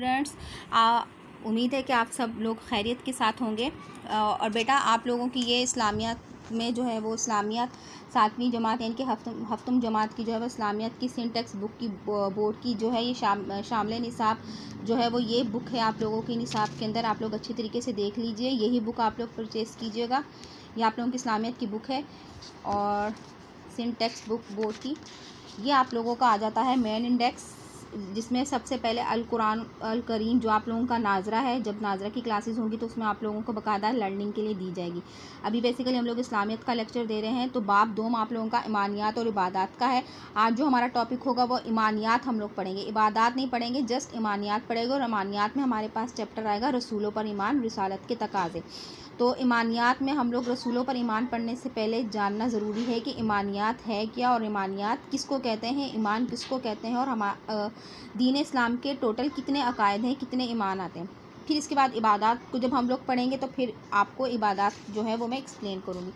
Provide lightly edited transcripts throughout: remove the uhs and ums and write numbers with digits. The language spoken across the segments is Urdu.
اسٹوڈنٹس، امید ہے کہ آپ سب لوگ خیریت کے ساتھ ہوں گے۔ اور بیٹا آپ لوگوں کی یہ اسلامیات میں جو ہے وہ اسلامیات 7ویں جماعت یعنی کہ ہفتم جماعت کی جو ہے وہ اسلامیات کی سینٹیکس بک کی بورڈ کی جو ہے یہ شامل نصاب جو ہے وہ یہ بک ہے آپ لوگوں کی نصاب کے اندر۔ آپ لوگ اچھی طریقے سے دیکھ لیجئے، یہی بک آپ لوگ پرچیز کیجئے گا۔ یہ آپ لوگوں کی اسلامیات کی بک ہے اور سینٹیکس بک بورڈ کی۔ یہ آپ لوگوں کا آ جاتا ہے مین انڈیکس، جس میں سب سے پہلے القرآن الکریم جو آپ لوگوں کا ناظرہ ہے، جب ناظرہ کی کلاسز ہوں گی تو اس میں آپ لوگوں کو باقاعدہ لرننگ کے لیے دی جائے گی۔ ابھی بیسیکلی ہم لوگ اسلامیت کا لیکچر دے رہے ہیں، تو باب دوم آپ لوگوں کا ایمانیات اور عبادات کا ہے۔ آج جو ہمارا ٹاپک ہوگا وہ ایمانیات ہم لوگ پڑھیں گے، عبادات نہیں پڑھیں گے، جسٹ ایمانیات پڑھیں گے۔ اور ایمانیات میں ہمارے پاس چیپٹر آئے گا رسولوں پر ایمان، رسالت کے تقاضے۔ تو ایمانیات میں ہم لوگ رسولوں پر ایمان پڑھنے سے پہلے جاننا ضروری ہے کہ ایمانیات ہے کیا، اور ایمانیات کس کو کہتے ہیں، ایمان کس کو کہتے ہیں، اور دین اسلام کے ٹوٹل کتنے عقائد ہیں، کتنے ایمان آتے ہیں۔ پھر اس کے بعد عبادات کو جب ہم لوگ پڑھیں گے تو پھر آپ کو عبادات جو ہے وہ میں ایکسپلین کروں گی۔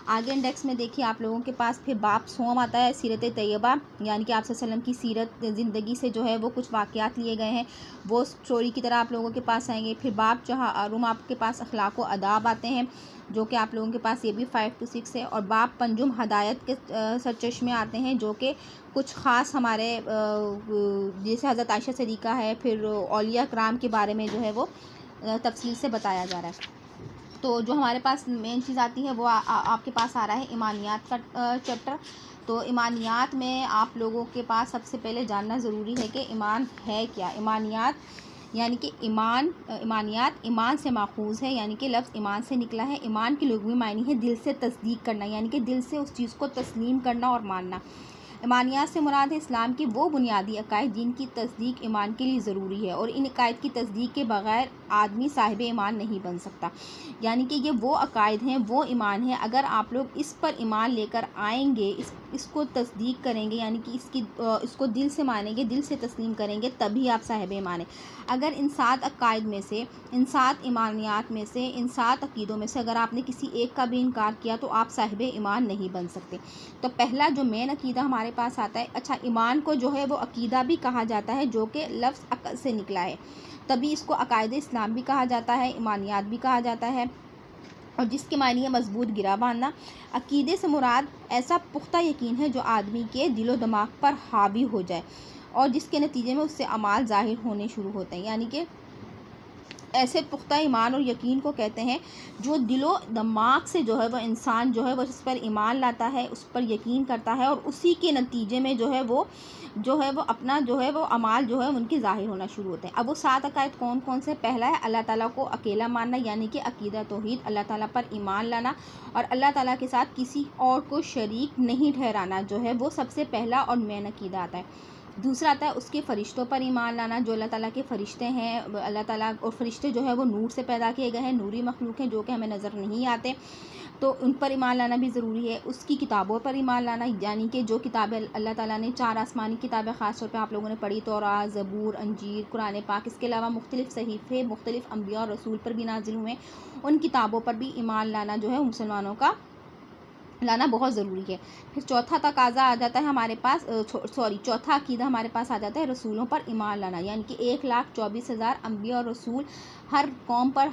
آگے انڈیکس میں دیکھیے آپ لوگوں کے پاس پھر باب سوم آتا ہے، سیرت طیبہ، یعنی کہ آپ صلی اللہ علیہ وسلم کی سیرت زندگی سے جو ہے وہ کچھ واقعات لیے گئے ہیں، وہ اسٹوری کی طرح آپ لوگوں کے پاس آئیں گے۔ پھر باب چہارم آپ کے پاس اخلاق و آداب آتے ہیں، جو کہ آپ لوگوں کے پاس یہ بھی 5 to 6 ہے۔ اور باب پنجم ہدایت کے سرچشمے آتے ہیں، جو کہ کچھ خاص ہمارے جیسے حضرت عائشہ صدیقہ ہے، پھر اولیاء کرام کے بارے میں جو ہے وہ تفصیل سے بتایا جا رہا ہے۔ تو جو ہمارے پاس مین چیز آتی ہے وہ آپ کے پاس آ رہا ہے ایمانیات کا چیپٹر۔ تو ایمانیات میں آپ لوگوں کے پاس سب سے پہلے جاننا ضروری ہے کہ ایمان ہے کیا۔ ایمانیات یعنی کہ ایمانیات ایمان سے ماخوذ ہے، یعنی کہ لفظ ایمان سے نکلا ہے۔ ایمان کی لغوی معنی ہے دل سے تصدیق کرنا، یعنی کہ دل سے اس چیز کو تسلیم کرنا اور ماننا۔ ایمانیات سے مراد ہے اسلام کی وہ بنیادی عقائد جن کی تصدیق ایمان کے لیے ضروری ہے، اور ان عقائد کی تصدیق کے بغیر آدمی صاحب ایمان نہیں بن سکتا۔ یعنی کہ یہ وہ عقائد ہیں، وہ ایمان ہیں، اگر آپ لوگ اس پر ایمان لے کر آئیں گے، اس کو تصدیق کریں گے، یعنی کہ اس کو دل سے مانیں گے، دل سے تسلیم کریں گے، تبھی آپ صاحب ایمان ہیں۔ اگر ان 7 عقائد میں سے، ان 7 ایمانیات میں سے، ان 7 عقیدوں میں سے اگر آپ نے کسی ایک کا بھی انکار کیا تو آپ صاحب ایمان نہیں بن سکتے۔ تو پہلا جو مین عقیدہ ہمارے پاس آتا ہے، اچھا ایمان کو جو ہے وہ عقیدہ بھی کہا جاتا ہے، جو کہ لفظ عقل سے نکلا ہے، تبھی اس کو عقائد اسلام بھی کہا جاتا ہے، ایمانیات بھی کہا جاتا ہے، اور جس کے معنی ہے مضبوط گرہ باندھنا۔ عقیدے سے مراد ایسا پختہ یقین ہے جو آدمی کے دل و دماغ پر حاوی ہو جائے، اور جس کے نتیجے میں اس سے اعمال ظاہر ہونے شروع ہوتے ہیں۔ یعنی کہ ایسے پختہ ایمان اور یقین کو کہتے ہیں جو دل و دماغ سے جو ہے وہ انسان جو ہے وہ اس پر ایمان لاتا ہے، اس پر یقین کرتا ہے، اور اسی کے نتیجے میں جو ہے وہ اپنا جو ہے وہ اعمال جو ہے ان کے ظاہر ہونا شروع ہوتے ہیں۔ اب وہ 7 عقائد کون کون سے؟ پہلا ہے اللہ تعالیٰ کو اکیلا ماننا، یعنی کہ عقیدہ توحید، اللہ تعالیٰ پر ایمان لانا، اور اللہ تعالیٰ کے ساتھ کسی اور کو شریک نہیں ٹھہرانا، جو ہے وہ سب سے پہلا اور مین عقیدہ آتا ہے۔ دوسرا آتا ہے اس کے فرشتوں پر ایمان لانا، جو اللہ تعالیٰ کے فرشتے ہیں، اللہ تعالیٰ اور فرشتے جو ہے وہ نور سے پیدا کیے گئے ہیں، نوری مخلوق ہیں جو کہ ہمیں نظر نہیں آتے، تو ان پر ایمان لانا بھی ضروری ہے۔ اس کی کتابوں پر ایمان لانا، یعنی کہ جو کتابیں اللہ تعالیٰ نے 4 آسمانی کتابیں خاص طور پہ آپ لوگوں نے پڑھی، تورات، زبور، انجیل، قرآن پاک، اس کے علاوہ مختلف صحیفے مختلف انبیاء اور رسول پر بھی نازل ہوئے، ان کتابوں پر بھی ایمان لانا جو ہے مسلمانوں کا لانا بہت ضروری ہے۔ پھر چوتھا تقاضا آ جاتا ہے ہمارے پاس چوتھا عقیدہ ہمارے پاس آ جاتا ہے رسولوں پر ایمان لانا، یعنی کہ 1,24,000 انبیاء اور رسول ہر قوم پر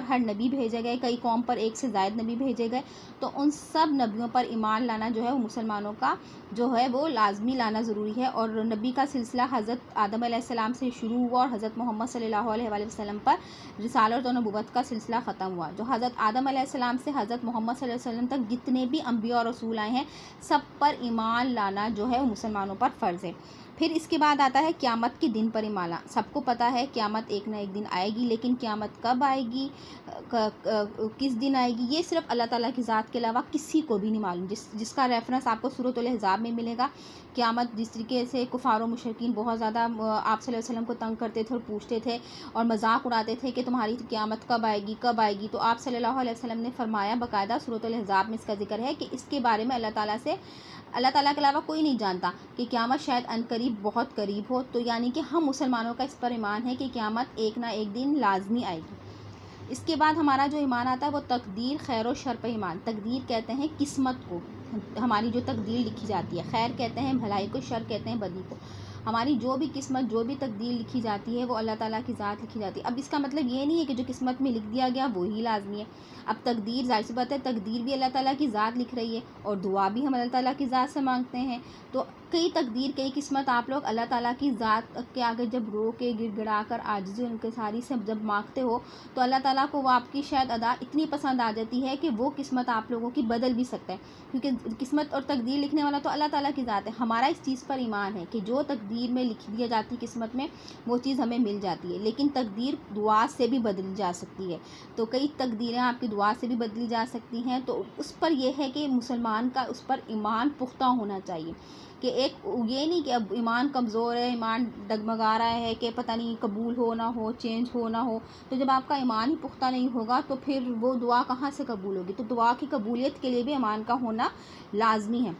ہر نبی بھیجے گئے، کئی قوم پر 1 سے زائد نبی بھیجے گئے، تو ان سب نبیوں پر ایمان لانا جو ہے وہ مسلمانوں کا جو ہے وہ لازمی لانا ضروری ہے۔ اور نبی کا سلسلہ حضرت آدم علیہ السلام سے شروع ہوا، اور حضرت محمد صلی اللہ علیہ وآلہ وسلم پر رسالت اور نبوت کا سلسلہ ختم ہوا۔ جو حضرت آدم علیہ السلام سے حضرت محمد صلی اللہ علیہ وسلم تک جتنے بھی انبیاء اور رسول آئے ہیں، سب پر ایمان لانا جو ہے وہ مسلمانوں پر فرض ہے۔ پھر اس کے بعد آتا ہے قیامت کے دن پر ایمان لانا۔ سب کو پتہ ہے قیامت ایک نہ ایک دن آئے گی، لیکن قیامت کب آئے گی، کس دن آئے گی، یہ صرف اللہ تعالیٰ کی ذات کے علاوہ کسی کو بھی نہیں معلوم، جس کا ریفرنس آپ کو سورۃ الاحزاب میں ملے گا۔ قیامت جس طریقے سے کفار و مشرکین بہت زیادہ آپ صلی اللہ علیہ وسلم کو تنگ کرتے تھے اور پوچھتے تھے اور مذاق اڑاتے تھے کہ تمہاری قیامت کب آئے گی کب آئے گی، تو آپ صلی اللہ علیہ وسلم نے فرمایا، باقاعدہ سورۃ الاحزاب میں اس کا ذکر ہے کہ اس کے بارے میں اللہ تعالیٰ کے علاوہ کوئی نہیں جانتا کہ قیامت شاید عنقریب بہت قریب ہو۔ تو یعنی کہ ہم مسلمانوں کا اس پر ایمان ہے کہ قیامت ایک نہ ایک دن لازمی آئے گی۔ اس کے بعد ہمارا جو ایمان آتا ہے وہ تقدیر، خیر و شر پر ایمان۔ تقدیر کہتے ہیں قسمت کو، ہماری جو تقدیر لکھی جاتی ہے، خیر کہتے ہیں بھلائی کو، شر کہتے ہیں بدی کو۔ ہماری جو بھی قسمت جو بھی تقدیر لکھی جاتی ہے وہ اللہ تعالیٰ کی ذات لکھی جاتی ہے. اب اس کا مطلب یہ نہیں ہے کہ جو قسمت میں لکھ دیا گیا وہی لازمی ہے. اب تقدیر ظاہر سی بات ہے تقدیر بھی اللہ تعالیٰ کی ذات لکھ رہی ہے اور دعا بھی ہم اللہ تعالیٰ کی ذات سے مانگتے ہیں. تو کئی تقدیر کئی قسمت آپ لوگ اللہ تعالیٰ کی ذات کے آگے جب رو کے گڑ گڑا کر عاجزی ان کے ساری سے جب مانگتے ہو تو اللہ تعالیٰ کو وہ آپ کی شاید ادا اتنی پسند آ جاتی ہے کہ وہ قسمت آپ لوگوں کی بدل بھی سکتا ہے. کیونکہ قسمت اور تقدیر لکھنے والا تو اللہ تعالیٰ کی ذات ہے. ہمارا اس چیز پر ایمان ہے کہ جو تقدیر میں لکھ دیا جاتی قسمت میں وہ چیز ہمیں مل جاتی ہے. لیکن تقدیر دعا سے بھی بدلی جا سکتی ہے. تو کئی تقدیریں آپ کی دعا سے بھی بدلی جا سکتی ہیں. تو اس پر یہ ہے کہ مسلمان کا اس پر ایمان پختہ ہونا چاہیے کہ ایک یہ نہیں کہ اب ایمان کمزور ہے, ایمان ڈگمگا رہا ہے کہ پتہ نہیں قبول ہو نہ ہو, چینج ہو نہ ہو. تو جب آپ کا ایمان ہی پختہ نہیں ہوگا تو پھر وہ دعا کہاں سے قبول ہوگی. تو دعا کی قبولیت کے لیے بھی ایمان کا ہونا لازمی ہے.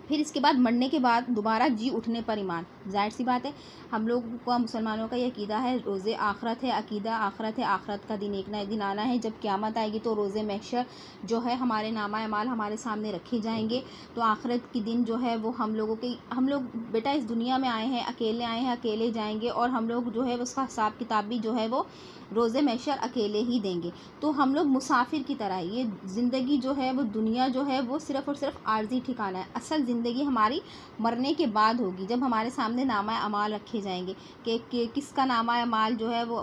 پھر اس کے بعد مرنے کے بعد دوبارہ جی اٹھنے پر ایمان. ظاہر سی بات ہے ہم لوگ کا مسلمانوں کا یہ عقیدہ ہے روز آخرت ہے, عقیدہ آخرت ہے, آخرت کا دن ایک نہ ایک دن آنا ہے. جب قیامت آئے گی تو روز محشر جو ہے ہمارے نامہ اعمال ہمارے سامنے رکھے جائیں گے. تو آخرت کی دن جو ہے وہ ہم لوگ بیٹا اس دنیا میں آئے ہیں اکیلے جائیں گے اور ہم لوگ جو ہے اس کا حساب کتاب بھی جو ہے وہ روز محشر اکیلے ہی دیں گے. تو ہم لوگ مسافر کی طرح یہ زندگی جو ہے وہ دنیا جو ہے وہ صرف اور صرف عارضی ٹھکانہ ہے. اصل زندگی ہماری مرنے کے بعد ہوگی جب ہمارے سامنے نامہ اعمال رکھے جائیں گے کہ کس کا نامہ اعمال جو ہے وہ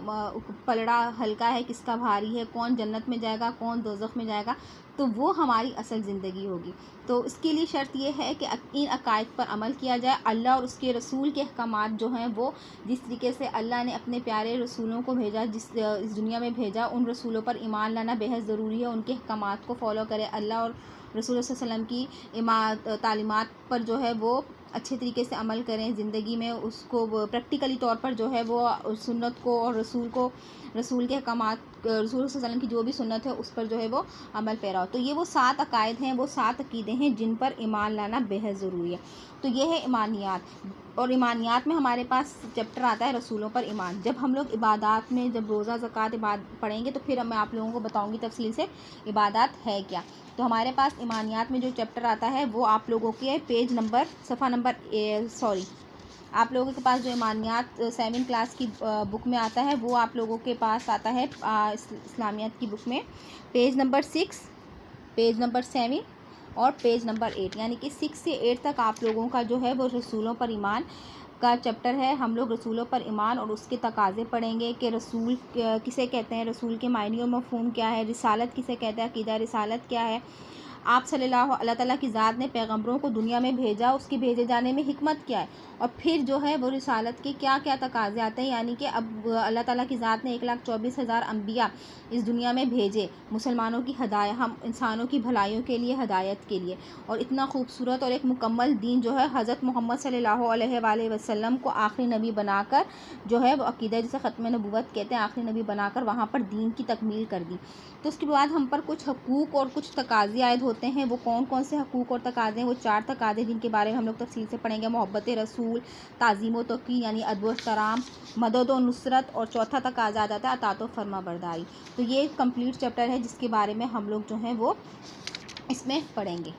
پلڑا ہلکا ہے, کس کا بھاری ہے, کون جنت میں جائے گا, کون دوزخ میں جائے گا. تو وہ ہماری اصل زندگی ہوگی. تو اس کے لیے شرط یہ ہے کہ ان عقائد پر عمل کیا جائے. اللہ اور اس کے رسول کے احکامات جو ہیں وہ جس طریقے سے اللہ نے اپنے پیارے رسولوں کو بھیجا, اس دنیا میں بھیجا, ان رسولوں پر ایمان لانا بہت ضروری ہے. ان کے احکامات کو فالو کرے. اللہ اور رسول صلی اللہ علیہ وسلم کی تعلیمات پر جو ہے وہ اچھے طریقے سے عمل کریں زندگی میں. اس کو پریکٹیکلی طور پر جو ہے وہ سنت کو اور رسول کے احکامات رسول صلی اللہ علیہ وسلم کی جو بھی سنت ہے اس پر جو ہے وہ عمل پیرا ہو. تو یہ وہ 7 عقائد ہیں, وہ 7 عقیدے ہیں جن پر ایمان لانا بہت ضروری ہے. تو یہ ہے ایمانیات. اور ایمانیات میں ہمارے پاس چیپٹر آتا ہے رسولوں پر ایمان. جب ہم لوگ عبادات میں جب روزہ زکوٰۃ پڑھیں گے تو پھر میں آپ لوگوں کو بتاؤں گی تفصیل سے عبادات ہے کیا. تو ہمارے پاس ایمانیات میں جو چیپٹر آتا ہے وہ آپ لوگوں کے صفحہ نمبر آپ لوگوں کے پاس جو ایمانیات 7 کلاس کی بک میں آتا ہے وہ آپ لوگوں کے پاس آتا ہے اسلامیات کی بک میں پیج نمبر 6, پیج نمبر 7 اور پیج نمبر 8. یعنی کہ 6 سے 8 تک آپ لوگوں کا جو ہے وہ رسولوں پر ایمان کا چیپٹر ہے. ہم لوگ رسولوں پر ایمان اور اس کے تقاضے پڑھیں گے کہ رسول کسے کہتے ہیں, رسول کے معنی و مفہوم کیا ہے, رسالت کسے کہتے ہیں, عقیدہ رسالت کیا ہے, آپ صلی اللہ تعالیٰ کی ذات نے پیغمبروں کو دنیا میں بھیجا, اس کے بھیجے جانے میں حکمت کیا ہے, اور پھر جو ہے وہ رسالت کے کیا کیا تقاضے آتے ہیں. یعنی کہ اب اللہ تعالیٰ کی ذات نے 1,24,000 انبیاء اس دنیا میں بھیجے مسلمانوں کی ہدایت, ہم انسانوں کی بھلائیوں کے لیے, ہدایت کے لیے. اور اتنا خوبصورت اور ایک مکمل دین جو ہے حضرت محمد صلی اللہ علیہ وآلہ وسلم کو آخری نبی بنا کر جو ہے وہ عقیدہ جسے ختم نبوت کہتے ہیں, آخری نبی بنا کر وہاں پر دین کی تکمیل کر دی. تو اس کے بعد ہم پر کچھ حقوق اور کچھ تقاضے عائد ہوتے ہیں. وہ کون سے حقوق اور تقاضے ہیں؟ وہ 4 تقاضے جن کے بارے میں ہم لوگ تفصیل سے پڑھیں گے. محبت رسول, تعظیم و توقیر یعنی ادب و احترام, مدد و نصرت, اور چوتھا تقاضا جاتا ہے اطاعت و فرما برداری. تو یہ کمپلیٹ چیپٹر ہے جس کے بارے میں ہم لوگ جو ہیں وہ اس میں پڑھیں گے.